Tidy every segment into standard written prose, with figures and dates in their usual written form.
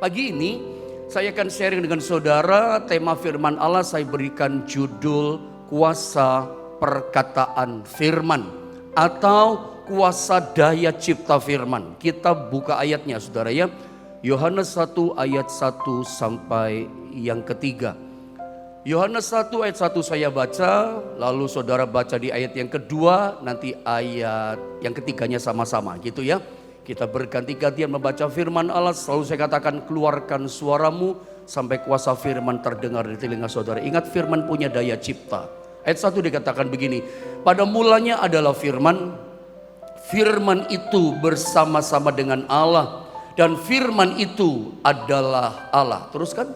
Pagi ini saya akan sharing dengan saudara tema firman Allah. Saya berikan judul kuasa perkataan firman atau kuasa daya cipta firman. Kita buka ayatnya saudara ya. Yohanes 1 ayat 1 sampai yang ketiga. Yohanes 1 ayat 1 saya baca, lalu saudara baca di ayat yang kedua, nanti ayat yang ketiganya sama-sama gitu ya. Kita berganti-gantian membaca firman Allah. Selalu saya katakan keluarkan suaramu sampai kuasa firman terdengar di telinga saudara. Ingat firman punya daya cipta. Ayat 1 dikatakan begini, pada mulanya adalah firman, firman itu bersama-sama dengan Allah, dan firman itu adalah Allah. Teruskan.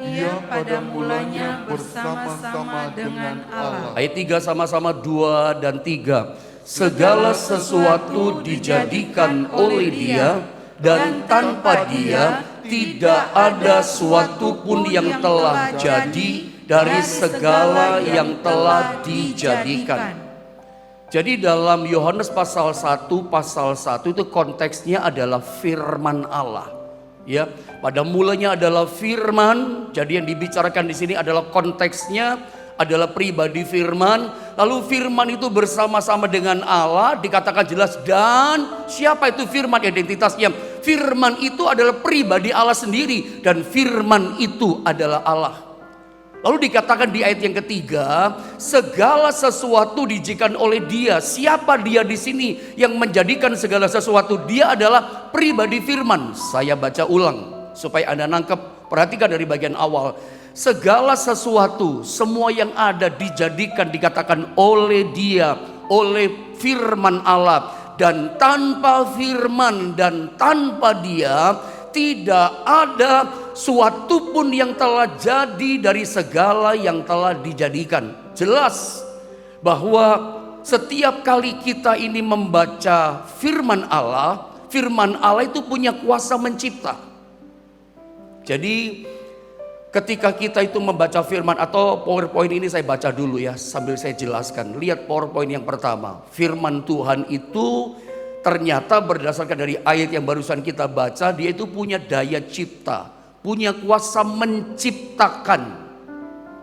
Ia pada mulanya bersama-sama dengan Allah. Ayat 3 sama-sama, 2 dan 3. Segala sesuatu dijadikan oleh Dia, dan tanpa Dia tidak ada suatu pun yang telah jadi dari segala yang telah dijadikan. Jadi dalam Yohanes pasal 1 itu konteksnya adalah firman Allah. Ya, pada mulanya adalah firman. Jadi yang dibicarakan di sini adalah konteksnya adalah pribadi firman. Lalu firman itu bersama-sama dengan Allah, dikatakan jelas. Dan siapa itu firman, identitasnya? Firman itu adalah pribadi Allah sendiri, dan firman itu adalah Allah. Lalu dikatakan di ayat yang ketiga, segala sesuatu dijadikan oleh Dia. Siapa Dia di sini yang menjadikan segala sesuatu? Dia adalah pribadi firman. Saya baca ulang supaya Anda nangkep. Perhatikan dari bagian awal. Segala sesuatu, semua yang ada dijadikan, dikatakan oleh Dia, oleh firman Allah. Dan tanpa firman dan tanpa Dia tidak ada suatu pun yang telah jadi dari segala yang telah dijadikan. Jelas bahwa setiap kali kita ini membaca firman Allah itu punya kuasa mencipta. Jadi ketika kita itu membaca firman, atau PowerPoint ini saya baca dulu ya sambil saya jelaskan. Lihat PowerPoint yang pertama. Firman Tuhan itu ternyata berdasarkan dari ayat yang barusan kita baca, dia itu punya daya cipta, punya kuasa menciptakan.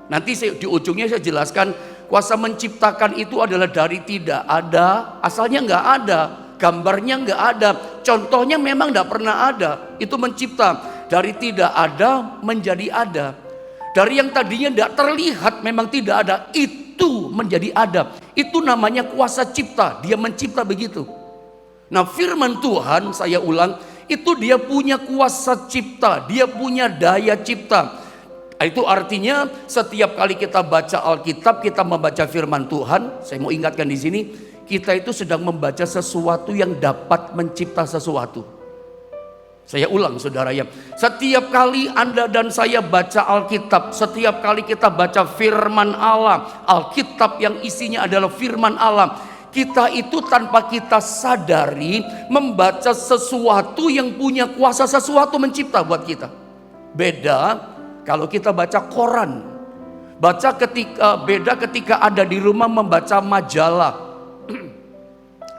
Nanti di ujungnya saya jelaskan, kuasa menciptakan itu adalah dari tidak ada, asalnya nggak ada, gambarnya nggak ada, contohnya memang nggak pernah ada. Itu mencipta, dari tidak ada menjadi ada. Dari yang tadinya tidak terlihat memang tidak ada, itu menjadi ada. Itu namanya kuasa cipta, dia mencipta begitu. Nah firman Tuhan, saya ulang, itu dia punya kuasa cipta, dia punya daya cipta. Itu artinya setiap kali kita baca Alkitab, kita membaca firman Tuhan, saya mau ingatkan di sini, kita itu sedang membaca sesuatu yang dapat mencipta sesuatu. Saya ulang saudara ya, setiap kali Anda dan saya baca Alkitab, setiap kali kita baca firman Allah, Alkitab yang isinya adalah firman Allah, kita itu tanpa kita sadari membaca sesuatu yang punya kuasa sesuatu mencipta buat kita. Beda kalau kita baca koran. Beda ketika ada di rumah membaca majalah.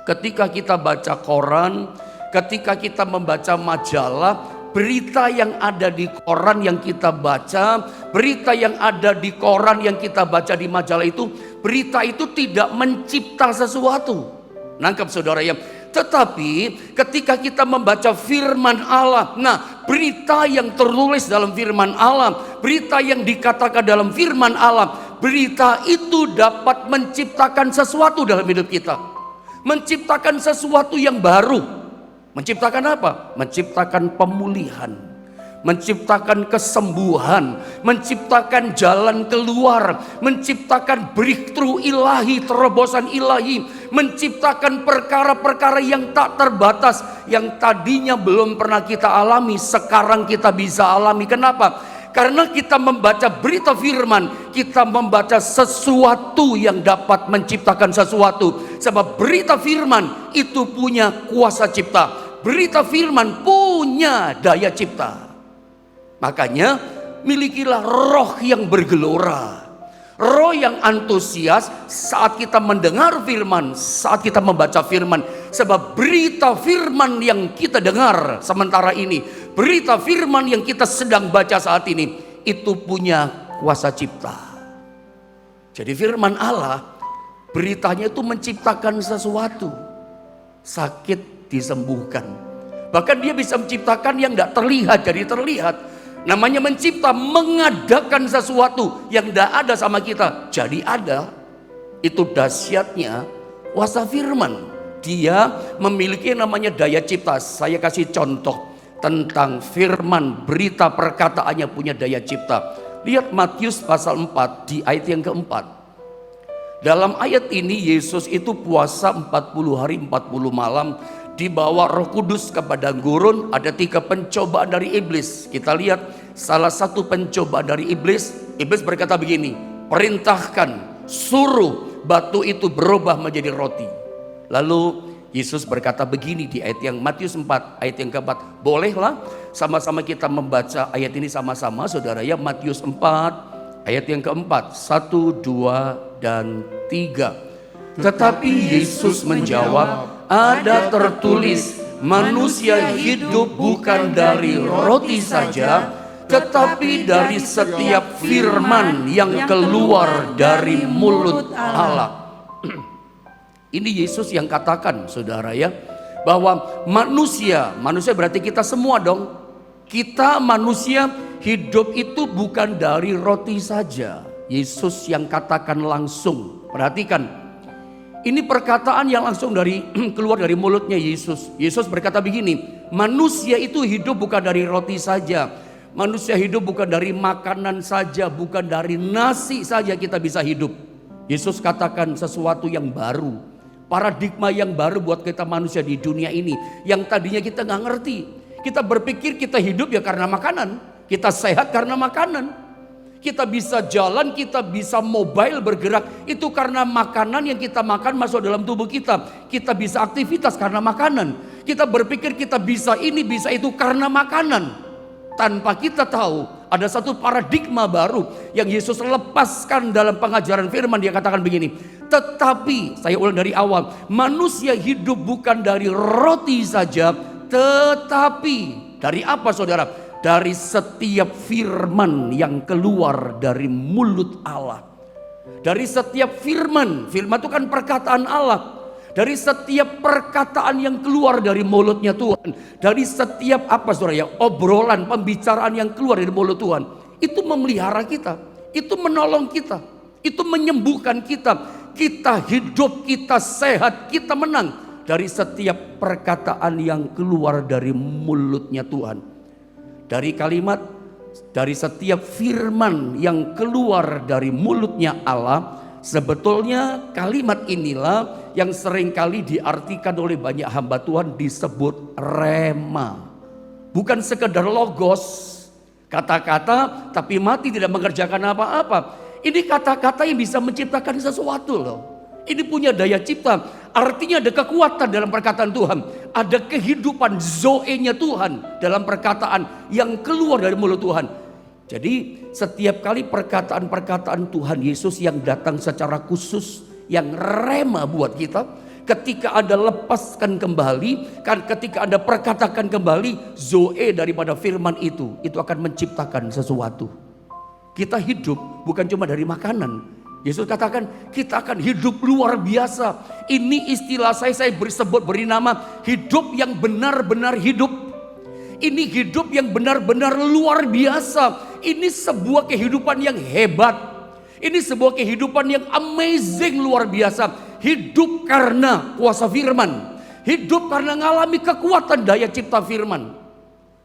Ketika kita baca koran, ketika kita membaca majalah, berita yang ada di koran yang kita baca, berita yang ada di koran yang kita baca di majalah itu, berita itu tidak mencipta sesuatu. Nangkep saudara ya. Tetapi ketika kita membaca firman Allah, nah berita yang tertulis dalam firman Allah, berita yang dikatakan dalam firman Allah, berita itu dapat menciptakan sesuatu dalam hidup kita. Menciptakan sesuatu yang baru. Menciptakan apa? Menciptakan pemulihan, menciptakan kesembuhan, menciptakan jalan keluar, menciptakan breakthrough ilahi, terobosan ilahi, menciptakan perkara-perkara yang tak terbatas, yang tadinya belum pernah kita alami, sekarang kita bisa alami. Kenapa? Karena kita membaca berita firman, kita membaca sesuatu yang dapat menciptakan sesuatu. Sebab berita firman itu punya kuasa cipta. Berita firman punya daya cipta. Makanya milikilah roh yang bergelora. Roh yang antusias saat kita mendengar firman, saat kita membaca firman. Sebab berita firman yang kita dengar sementara ini, berita firman yang kita sedang baca saat ini, itu punya kuasa cipta. Jadi firman Allah, beritanya itu menciptakan sesuatu. Sakit disembuhkan. Bahkan dia bisa menciptakan yang tidak terlihat jadi terlihat. Namanya mencipta, mengadakan sesuatu yang tidak ada sama kita jadi ada. Itu dahsyatnya kuasa firman. Dia memiliki namanya daya cipta. Saya kasih contoh tentang firman, berita perkataannya punya daya cipta. Lihat Matius pasal 4 di ayat yang keempat. Dalam ayat ini Yesus itu puasa 40 hari 40 malam, dibawa Roh Kudus ke padang gurun. Ada 3 pencobaan dari iblis. Kita lihat salah satu pencobaan dari iblis. Iblis berkata begini, perintahkan, suruh batu itu berubah menjadi roti. Lalu Yesus berkata begini di ayat yang Matius 4 ayat yang keempat. Bolehlah sama-sama kita membaca ayat ini sama-sama saudara ya. Matius 4 ayat yang keempat, 1, 2, dan 3. Tetapi Yesus menjawab, ada tertulis, manusia hidup bukan dari roti saja, tetapi dari setiap firman yang keluar dari mulut Allah. Ini Yesus yang katakan saudara ya, bahwa manusia berarti kita semua dong. Kita manusia hidup itu bukan dari roti saja. Yesus yang katakan langsung. Perhatikan, ini perkataan yang langsung keluar dari mulutnya Yesus. Yesus berkata begini, manusia itu hidup bukan dari roti saja. Manusia hidup bukan dari makanan saja, bukan dari nasi saja kita bisa hidup. Yesus katakan sesuatu yang baru. Paradigma yang baru buat kita manusia di dunia ini. Yang tadinya kita nggak ngerti. Kita berpikir kita hidup ya karena makanan. Kita sehat karena makanan. Kita bisa jalan, kita bisa mobile bergerak. Itu karena makanan yang kita makan masuk dalam tubuh kita. Kita bisa aktivitas karena makanan. Kita berpikir kita bisa ini, bisa itu karena makanan. Tanpa kita tahu ada satu paradigma baru yang Yesus lepaskan dalam pengajaran firman. Dia katakan begini, tetapi, saya ulang dari awal, manusia hidup bukan dari roti saja, tetapi dari apa saudara? Dari setiap firman yang keluar dari mulut Allah. Dari setiap firman, firman itu kan perkataan Allah. Dari setiap perkataan yang keluar dari mulutnya Tuhan. Dari setiap saudara ya, obrolan, pembicaraan yang keluar dari mulut Tuhan. Itu memelihara kita, itu menolong kita, itu menyembuhkan kita. Kita hidup, kita sehat, kita menang. Dari setiap perkataan yang keluar dari mulutnya Tuhan. Dari kalimat, dari setiap firman yang keluar dari mulutnya Allah. Sebetulnya kalimat inilah yang seringkali diartikan oleh banyak hamba Tuhan disebut rema. Bukan sekedar logos, kata-kata tapi mati tidak mengerjakan apa-apa. Ini kata-kata yang bisa menciptakan sesuatu loh. Ini punya daya cipta. Artinya ada kekuatan dalam perkataan Tuhan. Ada kehidupan zoe-nya Tuhan dalam perkataan yang keluar dari mulut Tuhan. Jadi setiap kali perkataan-perkataan Tuhan Yesus yang datang secara khusus, yang rema buat kita, ketika Anda lepaskan kembali, ketika Anda perkatakan kembali zoe daripada firman itu akan menciptakan sesuatu. Kita hidup bukan cuma dari makanan. Yesus katakan kita akan hidup luar biasa. Ini istilah saya beri nama hidup yang benar-benar hidup. Ini hidup yang benar-benar luar biasa. Ini sebuah kehidupan yang hebat. Ini sebuah kehidupan yang amazing, luar biasa. Hidup karena kuasa firman. Hidup karena mengalami kekuatan daya cipta firman.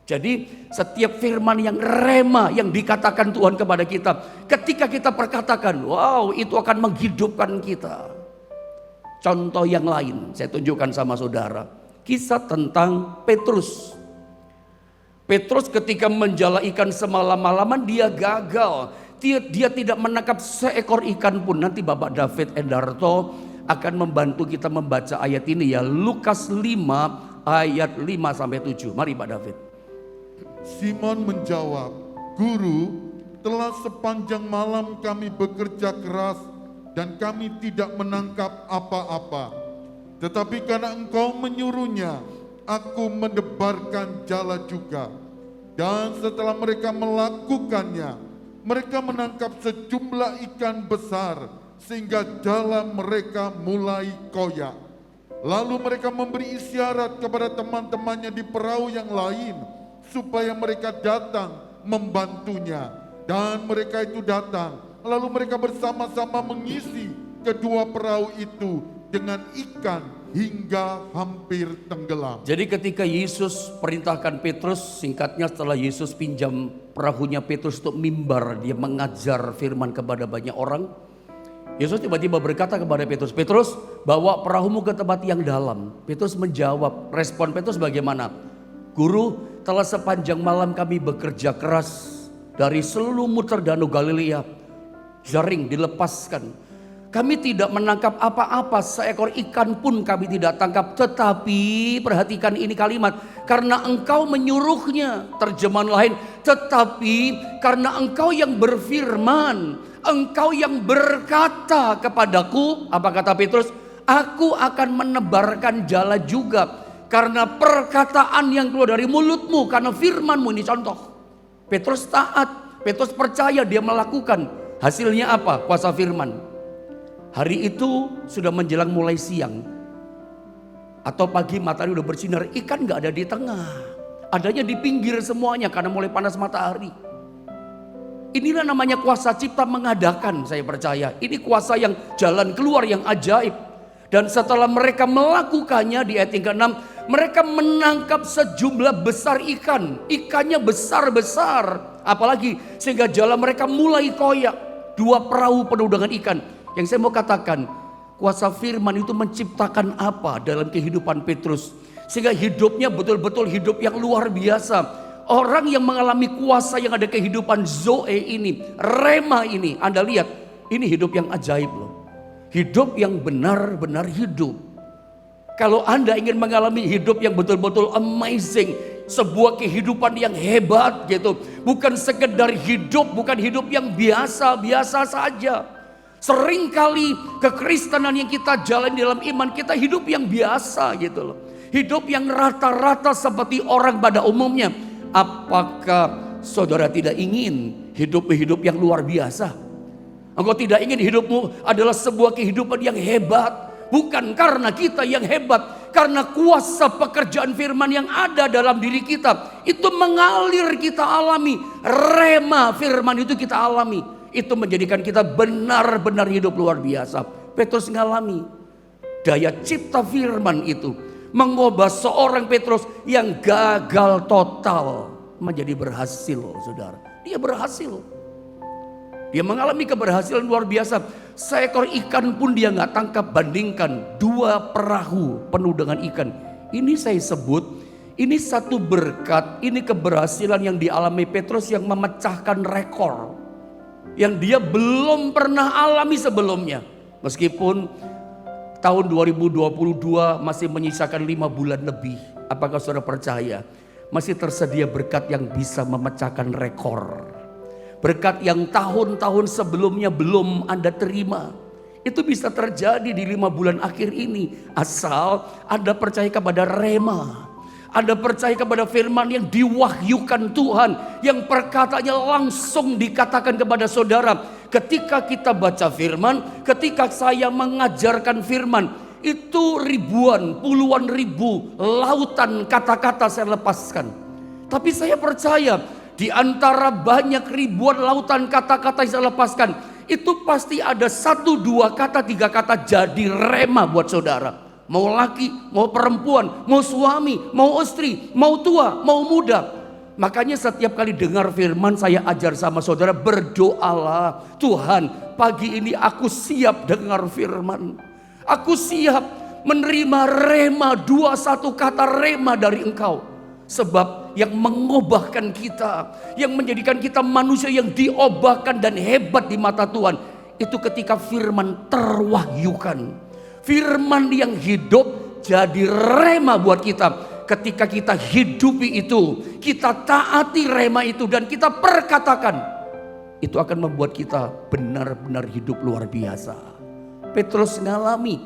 Jadi setiap firman yang rema yang dikatakan Tuhan kepada kita, ketika kita perkatakan, wow, itu akan menghidupkan kita. Contoh yang lain saya tunjukkan sama saudara. Kisah tentang Petrus. Petrus ketika menjala ikan semalam-malaman dia gagal. Dia tidak menangkap seekor ikan pun. Nanti Bapak David Endarto akan membantu kita membaca ayat ini ya. Lukas 5 ayat 5-7. Mari Pak David. Simon menjawab, Guru, telah sepanjang malam kami bekerja keras dan kami tidak menangkap apa-apa. Tetapi karena Engkau menyuruhnya, aku menebarkan jala juga. Dan setelah mereka melakukannya, mereka menangkap sejumlah ikan besar sehingga jala mereka mulai koyak. Lalu mereka memberi isyarat kepada teman-temannya di perahu yang lain supaya mereka datang membantunya. Dan mereka itu datang, lalu mereka bersama-sama mengisi kedua perahu itu dengan ikan hingga hampir tenggelam. Jadi ketika Yesus perintahkan Petrus, singkatnya setelah Yesus pinjam perahunya Petrus untuk mimbar, dia mengajar firman kepada banyak orang. Yesus tiba-tiba berkata kepada Petrus, Petrus, bawa perahumu ke tempat yang dalam. Petrus menjawab, respon Petrus bagaimana? Guru, telah sepanjang malam kami bekerja keras dari selumuter Danau Galilea. Jaring dilepaskan. Kami tidak menangkap apa-apa, seekor ikan pun kami tidak tangkap. Tetapi, perhatikan ini kalimat, karena Engkau menyuruhnya. Terjemahan lain, tetapi karena Engkau yang berfirman, Engkau yang berkata kepadaku, apa kata Petrus? Aku akan menebarkan jala juga. Karena perkataan yang keluar dari mulutmu, karena firmanmu, ini contoh. Petrus taat, Petrus percaya, dia melakukan. Hasilnya apa? Kuasa firman. Hari itu sudah menjelang mulai siang. Atau pagi matahari udah bersinar, ikan gak ada di tengah. Adanya di pinggir semuanya karena mulai panas matahari. Inilah namanya kuasa cipta mengadakan, saya percaya. Ini kuasa yang jalan keluar yang ajaib. Dan setelah mereka melakukannya di ayat 36, mereka menangkap sejumlah besar ikan. Ikannya besar-besar. Apalagi sehingga jala mereka mulai koyak. 2 perahu penuh dengan ikan. Yang saya mau katakan, kuasa firman itu menciptakan apa dalam kehidupan Petrus. Sehingga hidupnya betul-betul hidup yang luar biasa. Orang yang mengalami kuasa yang ada kehidupan Zoe ini, Rema ini, Anda lihat, ini hidup yang ajaib loh. Hidup yang benar-benar hidup. Kalau Anda ingin mengalami hidup yang betul-betul amazing, sebuah kehidupan yang hebat gitu, bukan sekedar hidup, bukan hidup yang biasa-biasa saja. Seringkali kekristenan yang kita jalani dalam iman, kita hidup yang biasa gitu loh. Hidup yang rata-rata seperti orang pada umumnya. Apakah saudara tidak ingin hidup yang luar biasa? Engkau tidak ingin hidupmu adalah sebuah kehidupan yang hebat. Bukan karena kita yang hebat, karena kuasa pekerjaan firman yang ada dalam diri kita. Itu mengalir, kita alami. Rema firman itu kita alami. Itu menjadikan kita benar-benar hidup luar biasa. Petrus ngalami daya cipta firman itu mengubah seorang Petrus yang gagal total menjadi berhasil, saudara. Dia berhasil. Dia mengalami keberhasilan luar biasa. Seekor ikan pun dia nggak tangkap. Bandingkan 2 perahu penuh dengan ikan. Ini saya sebut, ini satu berkat, ini keberhasilan yang dialami Petrus yang memecahkan rekor. Yang dia belum pernah alami sebelumnya. Meskipun tahun 2022 masih menyisakan 5 bulan lebih. Apakah saudara percaya? Masih tersedia berkat yang bisa memecahkan rekor. Berkat yang tahun-tahun sebelumnya belum Anda terima. Itu bisa terjadi di 5 bulan akhir ini. Asal Anda percaya kepada rema. Anda percaya kepada firman yang diwahyukan Tuhan. Yang perkataannya langsung dikatakan kepada saudara. Ketika kita baca firman, ketika saya mengajarkan firman, itu ribuan, puluhan ribu lautan kata-kata saya lepaskan. Tapi saya percaya di antara banyak ribuan lautan kata-kata yang saya lepaskan, itu pasti ada 1, 2 kata, 3 kata jadi rema buat saudara. Mau laki, mau perempuan, mau suami, mau istri, mau tua, mau muda. Makanya setiap kali dengar firman saya ajar sama saudara, berdoalah, Tuhan pagi ini aku siap dengar firman. Aku siap menerima rema, 2-1 kata rema dari Engkau. Sebab yang mengubahkan kita, yang menjadikan kita manusia yang diubahkan dan hebat di mata Tuhan, itu ketika firman terwahyukan. Firman yang hidup jadi rema buat kita. Ketika kita hidupi itu, kita taati rema itu dan kita perkatakan. itu akan membuat kita benar-benar hidup luar biasa. Petrus ngalami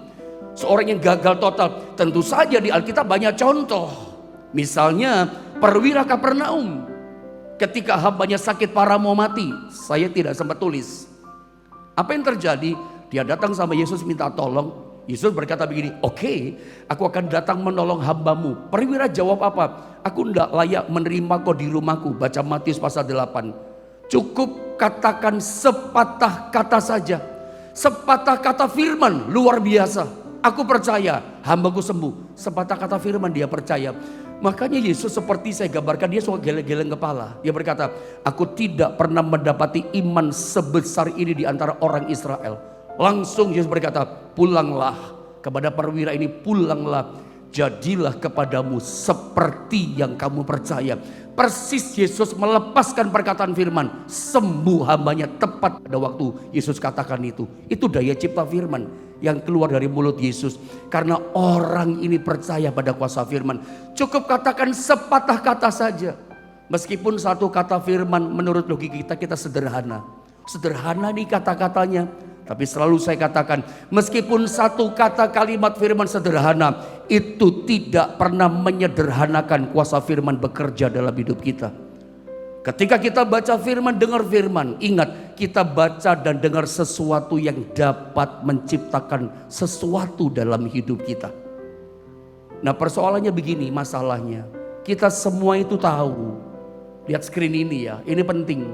seorang yang gagal total. Tentu saja di Alkitab banyak contoh. Misalnya perwira Kapernaum. Ketika hambanya sakit parah mau mati, saya tidak sempat tulis. Apa yang terjadi? Dia datang sama Yesus minta tolong. Yesus berkata begini, oke, aku akan datang menolong hambamu. Perwira jawab apa? Aku tidak layak menerima kau di rumahku. Baca Matius pasal 8. Cukup katakan sepatah kata saja. Sepatah kata firman luar biasa. Aku percaya hambaku sembuh. Sepatah kata firman dia percaya. Makanya Yesus seperti saya gambarkan, dia suka geleng-geleng kepala. Dia berkata, aku tidak pernah mendapati iman sebesar ini di antara orang Israel. Langsung Yesus berkata, pulanglah kepada perwira ini, pulanglah, jadilah kepadamu seperti yang kamu percaya. Persis Yesus melepaskan perkataan firman, sembuh hambanya tepat pada waktu Yesus katakan itu. Itu daya cipta firman yang keluar dari mulut Yesus. Karena orang ini percaya pada kuasa firman. Cukup katakan sepatah kata saja. Meskipun satu kata firman menurut logika kita sederhana. Sederhana nih kata-katanya. Tapi selalu saya katakan, meskipun satu kata kalimat firman sederhana, itu tidak pernah menyederhanakan kuasa firman bekerja dalam hidup kita. Ketika kita baca firman, dengar firman, ingat kita baca dan dengar sesuatu yang dapat menciptakan sesuatu dalam hidup kita. Nah persoalannya begini, masalahnya kita semua itu tahu. Lihat screen ini ya, ini penting.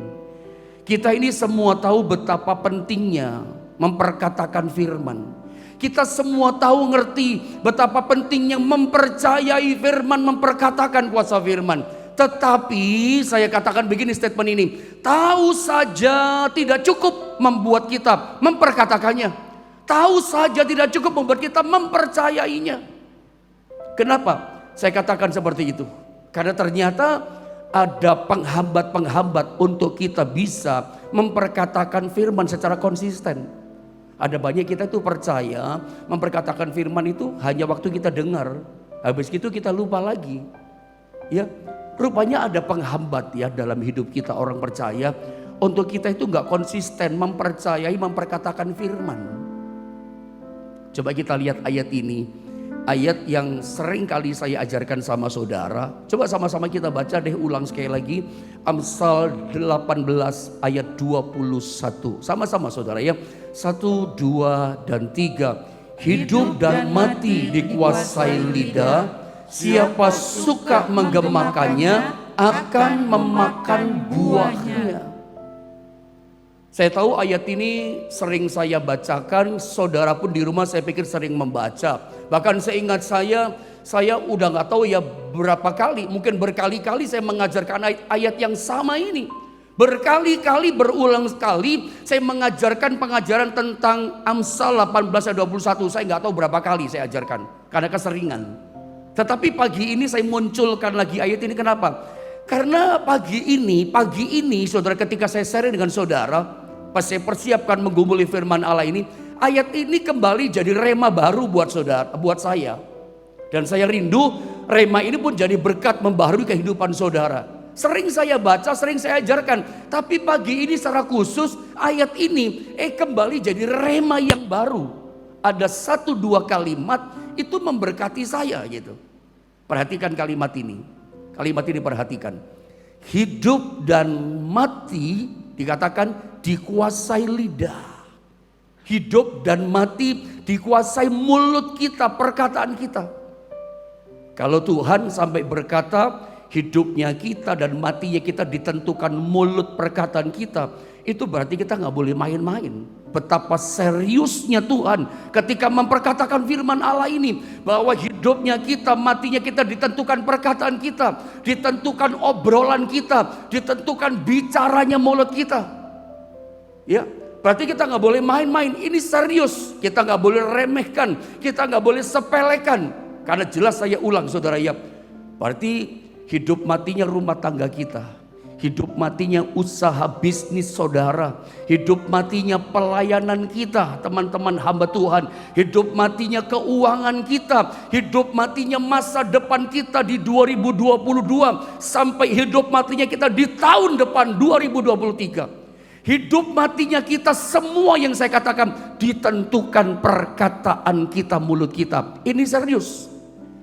Kita ini semua tahu betapa pentingnya memperkatakan firman. Kita semua tahu ngerti betapa pentingnya mempercayai firman, memperkatakan kuasa firman. Tetapi saya katakan begini statement ini, tahu saja tidak cukup membuat kita memperkatakannya. Tahu saja tidak cukup membuat kita mempercayainya. Kenapa saya katakan seperti itu? Karena ternyata ada penghambat-penghambat untuk kita bisa memperkatakan firman secara konsisten. Ada banyak kita tuh percaya memperkatakan firman itu hanya waktu kita dengar. Habis itu kita lupa lagi. Ya, rupanya ada penghambat ya dalam hidup kita orang percaya. Untuk kita itu gak konsisten mempercayai memperkatakan firman. Coba kita lihat ayat ini. Ayat yang sering kali saya ajarkan sama saudara. Coba sama-sama kita baca deh ulang sekali lagi. Amsal 18 ayat 21. Sama-sama saudara ya. 1, 2, dan 3. Hidup dan mati dikuasai lidah. Siapa suka menggemakannya akan memakan buahnya. Saya tahu ayat ini sering saya bacakan, saudara pun di rumah saya pikir sering membaca. Bahkan seingat saya udah gak tahu ya berapa kali, mungkin berkali-kali saya mengajarkan ayat yang sama ini. Berkali-kali, berulang sekali saya mengajarkan pengajaran tentang Amsal 18 ayat 21. Saya gak tahu berapa kali saya ajarkan, karena keseringan. Tetapi pagi ini saya munculkan lagi ayat ini, kenapa? Karena pagi ini saudara, ketika saya sharing dengan saudara, pas saya persiapkan menggumuli firman Allah ini, ayat ini kembali jadi rema baru buat saudara, buat saya. Dan saya rindu rema ini pun jadi berkat membaharui kehidupan saudara. Sering saya baca, sering saya ajarkan, tapi pagi ini secara khusus ayat ini kembali jadi rema yang baru. Ada 1-2 kalimat itu memberkati saya gitu. Perhatikan kalimat ini. Kalimat ini perhatikan. Hidup dan mati dikatakan dikuasai lidah. Hidup dan mati dikuasai mulut kita, perkataan kita. Kalau Tuhan sampai berkata hidupnya kita dan matinya kita ditentukan mulut perkataan kita, itu berarti kita gak boleh main-main. Betapa seriusnya Tuhan ketika memperkatakan firman Allah ini, bahwa hidupnya kita, matinya kita ditentukan perkataan kita, ditentukan obrolan kita, ditentukan bicaranya mulut kita. Ya, berarti kita gak boleh main-main. Ini serius, kita gak boleh remehkan, kita gak boleh sepelekan. Karena jelas saya ulang saudara ya, berarti hidup matinya rumah tangga kita, hidup matinya usaha bisnis saudara, hidup matinya pelayanan kita teman-teman hamba Tuhan, hidup matinya keuangan kita, hidup matinya masa depan kita di 2022 sampai hidup matinya kita di tahun depan 2023. Hidup matinya kita, semua yang saya katakan ditentukan perkataan kita, mulut kita. Ini serius.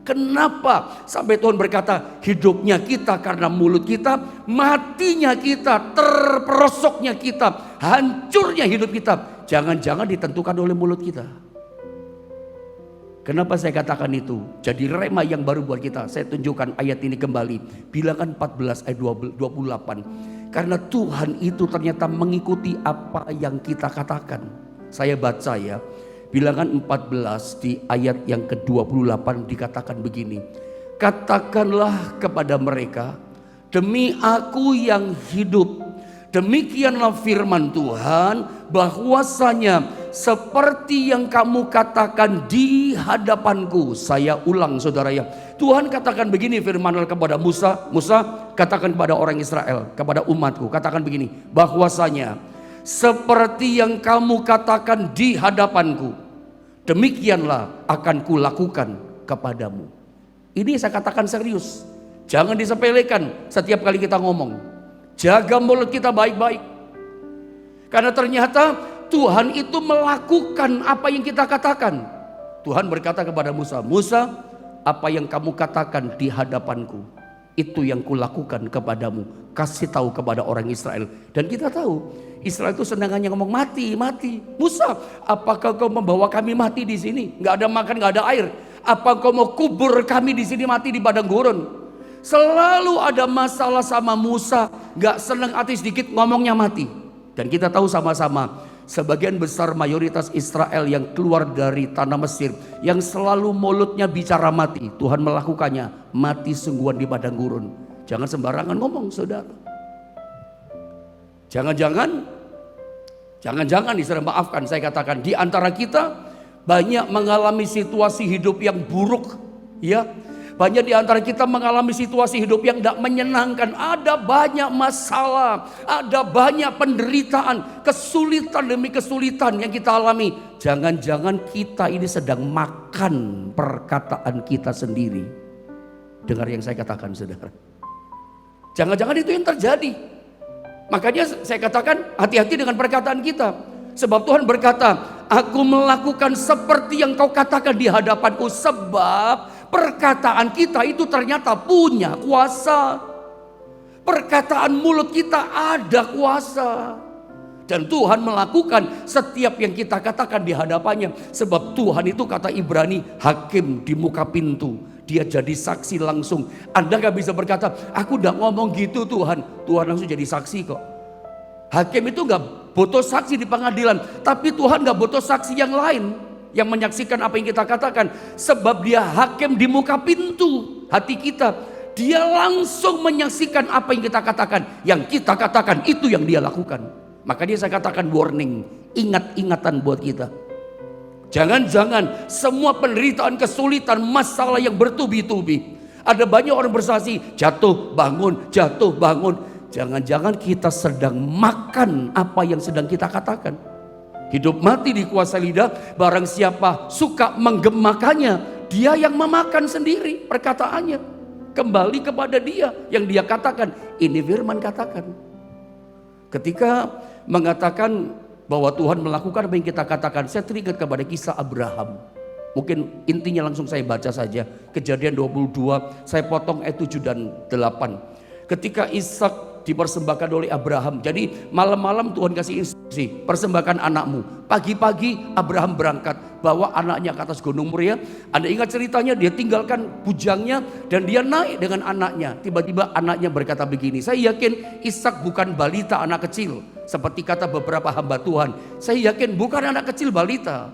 Kenapa sampai Tuhan berkata hidupnya kita karena mulut kita, matinya kita, terperosoknya kita, hancurnya hidup kita, jangan-jangan ditentukan oleh mulut kita. Kenapa saya katakan itu? Jadi rema yang baru buat kita. Saya tunjukkan ayat ini kembali. Bilangan 14 ayat 28. Karena Tuhan itu ternyata mengikuti apa yang kita katakan. Saya baca ya. Bilangan 14 di ayat yang ke-28 dikatakan begini. Katakanlah kepada mereka, demi aku yang hidup, demikianlah firman Tuhan, bahwasanya seperti yang kamu katakan di hadapanku. Saya ulang saudara ya. Tuhan katakan begini firman kepada Musa. Musa katakan kepada orang Israel, kepada umatku. Katakan begini, bahwasanya seperti yang kamu katakan di hadapanku, demikianlah akan kulakukan kepadamu. Ini saya katakan serius. Jangan disepelekan setiap kali kita ngomong. Jaga mulut kita baik-baik. Karena ternyata Tuhan itu melakukan apa yang kita katakan. Tuhan berkata kepada Musa, Musa, apa yang kamu katakan di hadapanku, itu yang kulakukan kepadamu. Kasih tahu kepada orang Israel. Dan kita tahu Israel itu senang hanya ngomong mati, mati. Musa, apakah kau membawa kami mati di sini? Gak ada makan, gak ada air. Apa kau mau kubur kami di sini mati di padang gurun? Selalu ada masalah sama Musa. Gak senang hati sedikit ngomongnya mati. Dan kita tahu sama-sama, sebagian besar mayoritas Israel yang keluar dari tanah Mesir, yang selalu mulutnya bicara mati, Tuhan melakukannya mati sungguhan di padang gurun. Jangan sembarangan ngomong saudara. Jangan-jangan maafkan saya katakan, di antara kita banyak mengalami situasi hidup yang buruk, ya. Banyak di antara kita mengalami situasi hidup yang tidak menyenangkan. Ada banyak masalah, ada banyak penderitaan, kesulitan demi kesulitan yang kita alami. Jangan-jangan kita ini sedang makan perkataan kita sendiri. Dengar yang saya katakan saudara. Jangan-jangan itu yang terjadi. Makanya saya katakan hati-hati dengan perkataan kita. Sebab Tuhan berkata, aku melakukan seperti yang kau katakan di hadapanku. Sebab perkataan kita itu ternyata punya kuasa. Perkataan mulut kita ada kuasa. Dan Tuhan melakukan setiap yang kita katakan di hadapannya. Sebab Tuhan itu kata Ibrani, hakim di muka pintu. Dia jadi saksi langsung. Anda gak bisa berkata, aku udah ngomong gitu Tuhan. Tuhan langsung jadi saksi kok. Hakim itu gak butuh saksi di pengadilan. Tapi Tuhan gak butuh saksi yang lain yang menyaksikan apa yang kita katakan. Sebab dia hakim di muka pintu hati kita. Dia langsung menyaksikan apa yang kita katakan. Yang kita katakan itu yang dia lakukan. Makanya saya katakan warning, ingat-ingatan buat kita. Jangan-jangan semua penderitaan, kesulitan, masalah yang bertubi-tubi. Ada banyak orang bersaksi, jatuh bangun, jatuh bangun. Jangan-jangan kita sedang makan apa yang sedang kita katakan. Hidup mati dikuasai lidah, barang siapa suka menggemakannya, dia yang memakan sendiri perkataannya. Kembali kepada dia yang dia katakan. Ini firman katakan. Ketika mengatakan bahwa Tuhan melakukan apa yang kita katakan, saya teringat kepada kisah Abraham. Mungkin intinya langsung saya baca saja. Kejadian 22, saya potong ayat 7 dan 8. Ketika Ishak dipersembahkan oleh Abraham. Jadi malam-malam Tuhan kasih instruksi, persembahkan anakmu. Pagi-pagi Abraham berangkat, bawa anaknya ke atas gunung Moria. Anda ingat ceritanya, dia tinggalkan bujangnya dan dia naik dengan anaknya. Tiba-tiba anaknya berkata begini, saya yakin Ishak bukan balita anak kecil. Seperti kata beberapa hamba Tuhan, saya yakin bukan anak kecil balita.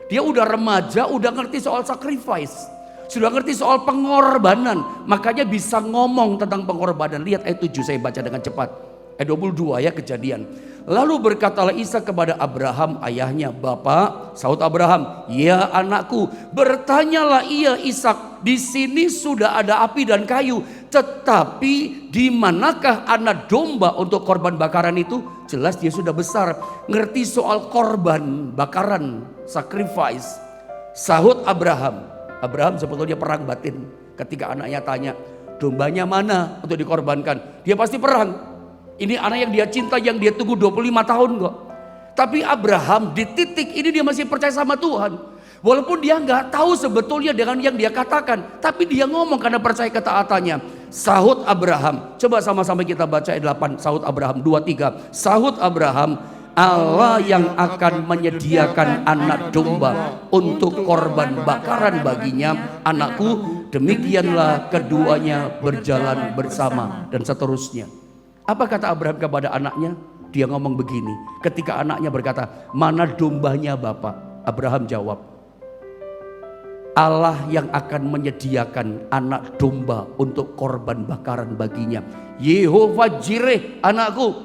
Dia udah remaja, udah ngerti soal sacrifice. Sudah ngerti soal pengorbanan. Makanya bisa ngomong tentang pengorbanan. Lihat ayat 7, saya baca dengan cepat. Ayat 22 ya, Kejadian. Lalu berkatalah Ishak kepada Abraham ayahnya, Bapak, sahut Abraham, ya anakku. Bertanyalah ia Ishak, di sini sudah ada api dan kayu, tetapi di manakah anak domba untuk korban bakaran itu? Jelas dia sudah besar, ngerti soal korban bakaran, sacrifice. Sahut Abraham sebetulnya perang batin. Ketika anaknya tanya, dombanya mana untuk dikorbankan? Dia pasti perang. Ini anak yang dia cinta, yang dia tunggu 25 tahun kok. Tapi Abraham di titik ini dia masih percaya sama Tuhan. Walaupun dia nggak tahu sebetulnya dengan yang dia katakan, tapi dia ngomong karena percaya ketaatannya. Sahut Abraham, coba sama-sama kita baca ayat 8. Sahut Abraham 2-3. Sahut Abraham, Allah yang akan menyediakan anak domba untuk korban bakaran baginya, anakku. Demikianlah keduanya berjalan bersama, dan seterusnya. Apa kata Abraham kepada anaknya? Dia ngomong begini, ketika anaknya berkata, mana dombanya Bapak? Abraham jawab, Allah yang akan menyediakan anak domba untuk korban bakaran baginya. Yehova Jireh, anakku.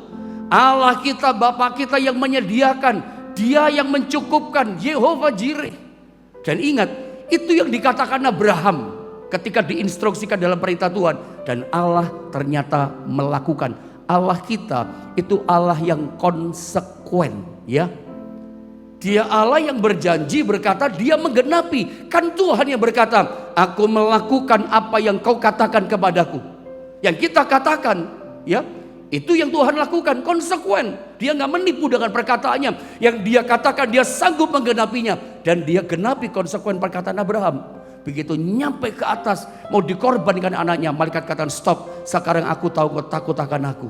Allah kita, Bapak kita yang menyediakan, Dia yang mencukupkan, Yehova Jireh. Dan ingat, itu yang dikatakan Abraham ketika diinstruksikan dalam perintah Tuhan, dan Allah ternyata melakukan. Allah kita itu Allah yang konsekuen, ya. Dia Allah yang berjanji, berkata dia menggenapi. Kan Tuhan yang berkata, aku melakukan apa yang kau katakan kepadaku. Yang kita katakan, ya, itu yang Tuhan lakukan, konsekuen. Dia nggak menipu dengan perkataannya. Yang dia katakan dia sanggup menggenapinya, dan dia genapi konsekuen perkataan Abraham. Begitu nyampe ke atas mau dikorbankan anaknya, malaikat katakan stop, sekarang aku tahu kau takut akan aku.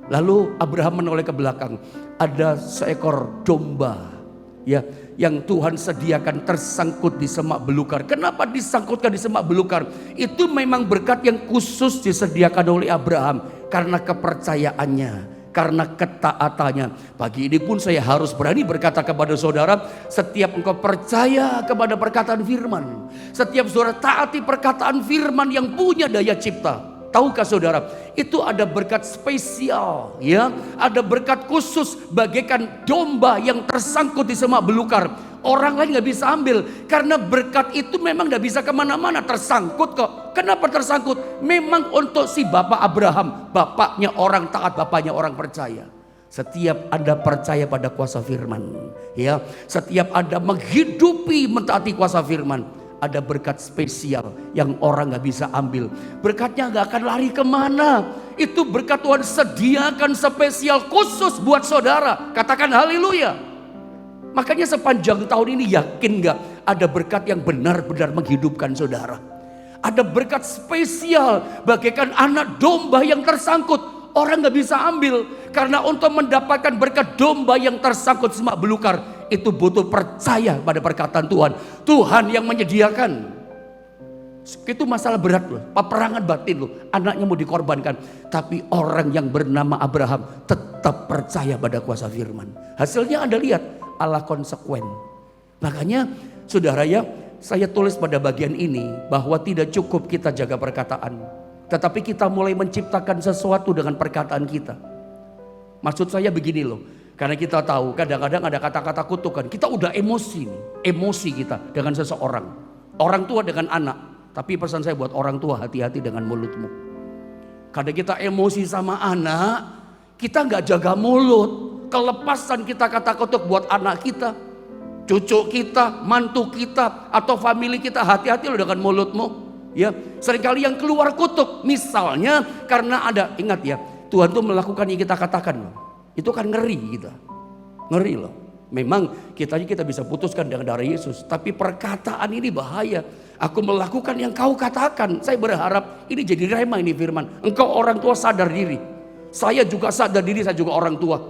Lalu Abraham menoleh ke belakang, ada seekor domba, ya, yang Tuhan sediakan tersangkut di semak belukar. Kenapa disangkutkan di semak belukar? Itu memang berkat yang khusus disediakan oleh Abraham karena kepercayaannya, karena ketaatannya. Pagi ini pun saya harus berani berkata kepada saudara, setiap engkau percaya kepada perkataan firman, setiap saudara taati perkataan firman yang punya daya cipta, tahukah saudara, itu ada berkat spesial, ya, ada berkat khusus bagaikan domba yang tersangkut di semak belukar. Orang lain gak bisa ambil, karena berkat itu memang gak bisa kemana-mana, tersangkut kok. Kenapa tersangkut? Memang untuk si bapak Abraham, bapaknya orang taat, bapaknya orang percaya. Setiap Anda percaya pada kuasa firman, ya, setiap Anda menghidupi mentaati kuasa firman, ada berkat spesial yang orang gak bisa ambil. Berkatnya gak akan lari kemana. Itu berkat Tuhan sediakan spesial khusus buat saudara. Katakan haleluya. Makanya sepanjang tahun ini yakin gak ada berkat yang benar-benar menghidupkan saudara. Ada berkat spesial bagaikan anak domba yang tersangkut. Orang gak bisa ambil. Karena untuk mendapatkan berkat domba yang tersangkut semak belukar, itu butuh percaya pada perkataan Tuhan. Tuhan yang menyediakan. Itu masalah berat loh, peperangan batin loh. Anaknya mau dikorbankan, tapi orang yang bernama Abraham tetap percaya pada kuasa firman. Hasilnya Anda lihat, Allah konsekuen. Makanya saudara ya, saya tulis pada bagian ini bahwa tidak cukup kita jaga perkataan, tetapi kita mulai menciptakan sesuatu dengan perkataan kita. Maksud saya begini loh, karena kita tahu kadang-kadang ada kata-kata kutukan, kita udah emosi nih, emosi kita dengan seseorang, orang tua dengan anak. Tapi pesan saya buat orang tua, hati-hati dengan mulutmu. Kadang kita emosi sama anak, kita nggak jaga mulut. Kelepasan kita kata kutuk buat anak kita, cucu kita, mantu kita, atau family kita. Hati-hati loh dengan mulutmu. Ya, seringkali yang keluar kutuk, misalnya karena ada, ingat ya, Tuhan tuh melakukan yang kita katakan loh. Itu kan ngeri kita, ngeri loh. Memang kita bisa putuskan dengan darah Yesus, tapi perkataan ini bahaya. Aku melakukan yang kau katakan. Saya berharap ini jadi rema ini firman. Engkau orang tua sadar diri. Saya juga sadar diri, saya juga orang tua.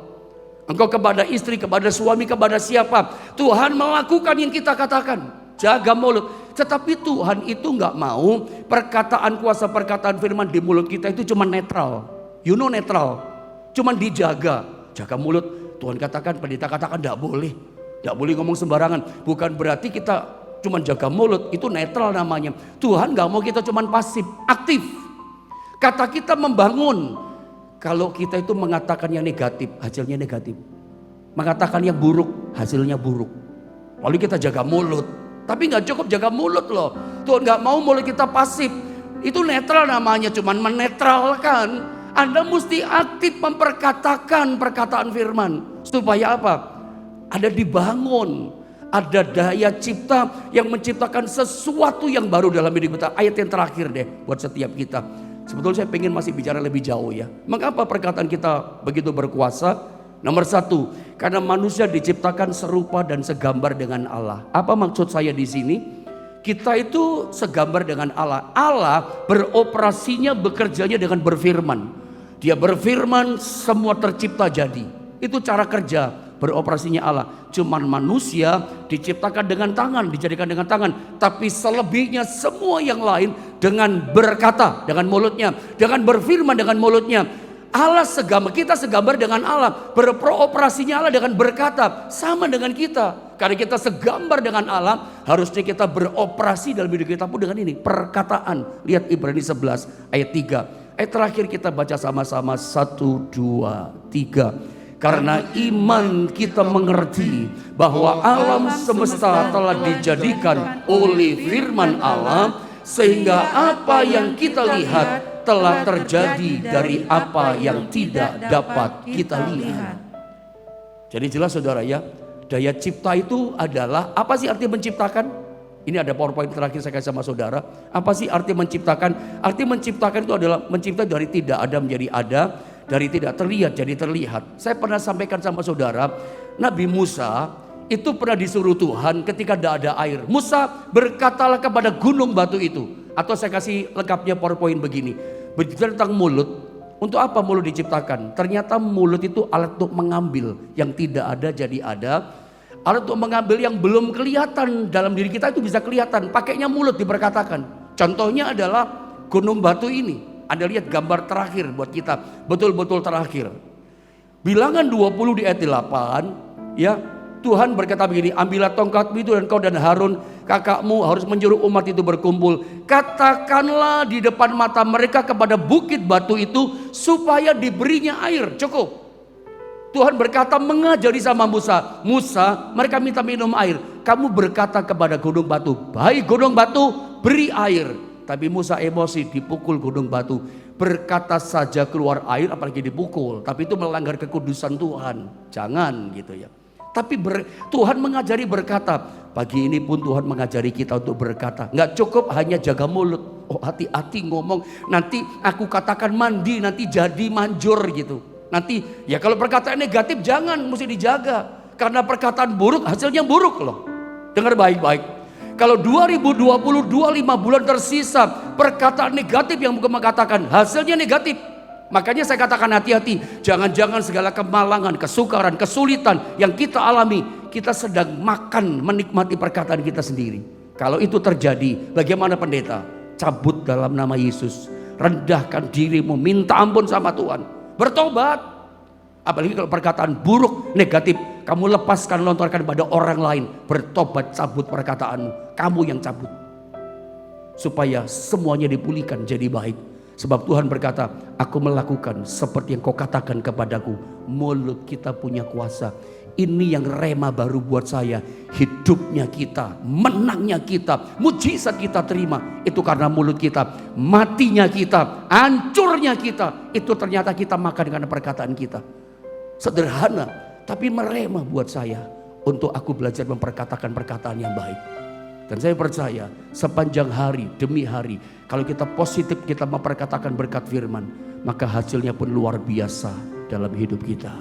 Engkau kepada istri, kepada suami, kepada siapa, Tuhan melakukan yang kita katakan. Jaga mulut. Tetapi Tuhan itu nggak mau perkataan kuasa perkataan firman di mulut kita itu cuma netral. You know netral. Cuma dijaga. Jaga mulut. Tuhan katakan, pendeta katakan tidak boleh. Tidak boleh ngomong sembarangan. Bukan berarti kita cuma jaga mulut. Itu netral namanya. Tuhan nggak mau kita cuma pasif, aktif. Kata kita membangun. Kalau kita itu mengatakan yang negatif, hasilnya negatif. Mengatakan yang buruk, hasilnya buruk. Lalu kita jaga mulut. Tapi nggak cukup jaga mulut loh. Tuhan nggak mau mulut kita pasif. Itu netral namanya, cuman menetralkan. Anda mesti aktif memperkatakan perkataan firman. Supaya apa? Ada dibangun. Ada daya cipta yang menciptakan sesuatu yang baru dalam hidup kita. Ayat yang terakhir deh buat setiap kita. Sebetulnya saya pengen masih bicara lebih jauh ya. Mengapa perkataan kita begitu berkuasa? Nomor satu, karena manusia diciptakan serupa dan segambar dengan Allah. Apa maksud saya di sini? Kita itu segambar dengan Allah. Allah beroperasinya, bekerjanya dengan berfirman. Dia berfirman, semua tercipta jadi. Itu cara kerja beroperasinya Allah. Cuman manusia diciptakan dengan tangan, dijadikan dengan tangan. Tapi selebihnya semua yang lain dengan berkata, dengan mulutnya. Dengan berfirman, dengan mulutnya. Allah segambar, kita segambar dengan Allah. Beroperasinya Allah dengan berkata, sama dengan kita. Karena kita segambar dengan Allah, harusnya kita beroperasi dalam hidup kita pun dengan ini, perkataan. Lihat Ibrani 11 ayat 3. Ayat terakhir kita baca sama-sama, 1, 2, 3. Karena iman kita mengerti bahwa alam semesta telah dijadikan oleh firman Allah, sehingga apa yang kita lihat telah terjadi dari apa yang tidak dapat kita lihat. Jadi jelas saudara ya, daya cipta itu adalah, apa sih arti menciptakan? Ini ada PowerPoint terakhir saya kasih sama saudara. Apa sih arti menciptakan? Arti menciptakan itu adalah mencipta dari tidak ada menjadi ada, dari tidak terlihat jadi terlihat. Saya pernah sampaikan sama saudara, Nabi Musa itu pernah disuruh Tuhan ketika tidak ada air. Musa, berkatalah kepada gunung batu itu. Atau saya kasih lengkapnya PowerPoint begini. Berbicara tentang mulut. Untuk apa mulut diciptakan? Ternyata mulut itu alat untuk mengambil yang tidak ada jadi ada. Alat untuk mengambil yang belum kelihatan dalam diri kita itu bisa kelihatan. Pakainya mulut diberkatakan. Contohnya adalah gunung batu ini. Anda lihat gambar terakhir buat kita. Betul-betul terakhir. Bilangan 20 di ayat 8. Ya, Tuhan berkata begini, ambillah tongkatmu itu dan kau dan Harun kakakmu harus menyuruh umat itu berkumpul. Katakanlah di depan mata mereka kepada bukit batu itu supaya diberinya air. Cukup. Tuhan berkata mengajari sama Musa. Musa, mereka minta minum air. Kamu berkata kepada gunung batu, baik gunung batu beri air. Tapi Musa emosi, dipukul gunung batu. Berkata saja keluar air apalagi dipukul. Tapi itu melanggar kekudusan Tuhan. Jangan gitu ya. Tapi Tuhan mengajari berkata. Pagi ini pun Tuhan mengajari kita untuk berkata. Nggak cukup hanya jaga mulut. Oh hati-hati ngomong. Nanti aku katakan mandi, nanti jadi manjur gitu. Nanti ya kalau perkataan negatif jangan, mesti dijaga. Karena perkataan buruk hasilnya buruk loh. Dengar baik-baik. Kalau 2020 25 bulan tersisa perkataan negatif yang bukan mengatakan hasilnya negatif. Makanya saya katakan hati-hati, jangan-jangan segala kemalangan, kesukaran, kesulitan yang kita alami, kita sedang makan, menikmati perkataan kita sendiri. Kalau itu terjadi, bagaimana pendeta? Cabut dalam nama Yesus, rendahkan dirimu, minta ampun sama Tuhan, bertobat. Apalagi kalau perkataan buruk, negatif, kamu lepaskan, lontarkan pada orang lain, bertobat, cabut perkataanmu, kamu yang cabut. Supaya semuanya dipulihkan jadi baik. Sebab Tuhan berkata, aku melakukan seperti yang kau katakan kepadaku. Mulut kita punya kuasa. Ini yang rema baru buat saya. Hidupnya kita, menangnya kita, mujizat kita terima. Itu karena mulut kita. Matinya kita, hancurnya kita. Itu ternyata kita makan karena perkataan kita. Sederhana, tapi merema buat saya. Untuk aku belajar memperkatakan perkataan yang baik. Dan saya percaya sepanjang hari demi hari, kalau kita positif, kita memperkatakan berkat firman, maka hasilnya pun luar biasa dalam hidup kita.